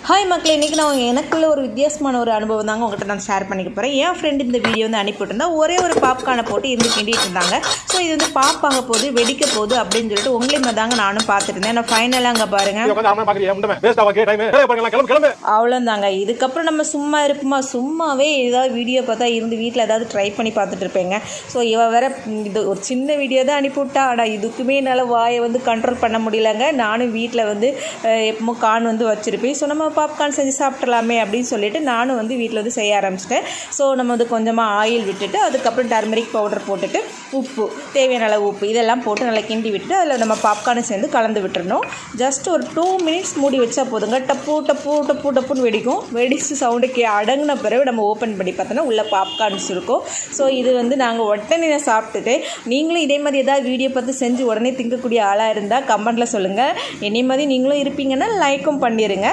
Hi மக்களே, இன்றைக்கி நான் எனக்குள்ள ஒரு வித்தியாசமான ஒரு அனுபவம் தாங்க உங்கள்கிட்ட நான் ஷேர் பண்ணிக்க போகிறேன். என் ஃப்ரெண்டு இந்த வீடியோ வந்து அனுப்பிவிட்டுருந்தா ஒரே ஒரு பாப்கார்னை போட்டு இருந்து கிண்டிட்டு இருந்தாங்க. ஸோ இது வந்து பாப்பாக போகுது, வெடிக்க போகுது அப்படின்னு சொல்லிட்டு உங்களையுமே தாங்க நானும் பார்த்துட்டு இருந்தேன். நான் ஃபைனலாக அங்கே பாருங்கள், அவ்வளோந்தாங்க. இதுக்கப்புறம் நம்ம சும்மா இருப்போமா? சும்மாவே ஏதாவது வீடியோ பார்த்தா இருந்து வீட்டில் ஏதாவது ட்ரை பண்ணி பார்த்துட்டு இருப்பேங்க. ஸோ இவ வேற இது ஒரு சின்ன வீடியோ தான் அனுப்பிவிட்டா. ஆனால் இதுக்குமே என்னால் வாயை வந்து கண்ட்ரோல் பண்ண முடியலங்க. நானும் வீட்டில் வந்து எப்பவும் கான் வந்து வச்சுருப்பேன். ஸோ நம்ம பாப்கார்ன் செஞ்சு சாப்பிட்றலாமே அப்படின்னு சொல்லிட்டு நானும் வந்து வீட்டில் வந்து செய்ய ஆரம்பிச்சிட்டேன். ஸோ நம்ம வந்து கொஞ்சமாக ஆயில் விட்டுட்டு அதுக்கப்புறம் டர்மரிக் பவுடர் போட்டுட்டு உப்பு, தேவையான அளவு உப்பு இதெல்லாம் போட்டு நல்லா கிண்டி விட்டுட்டு அதில் நம்ம பாப்கார்னை சேர்ந்து கலந்து விட்டுறணும். ஜஸ்ட் ஒரு 2 மினிட்ஸ் மூடி வச்சா போதுங்க. டப்பு டப்பு டப்பு டப்புன்னு வெடிக்கும். வெடிச்சு சவுண்டுக்கு அடங்கின பிறகு நம்ம ஓப்பன் பண்ணி பார்த்தோன்னா உள்ள பாப்கார்ன்ஸ் இருக்கும். ஸோ இது வந்து நாங்கள் உடனே நான் சாப்பிட்டுட்டு, நீங்களும் இதே மாதிரி ஏதாவது வீடியோ பார்த்து செஞ்சு உடனே திங்கக்கூடிய ஆளாக இருந்தால் கமெண்ட்டில் சொல்லுங்கள். என்னை மாதிரி நீங்களும் இருப்பீங்கன்னா லைக்கும் பண்ணிடுங்க.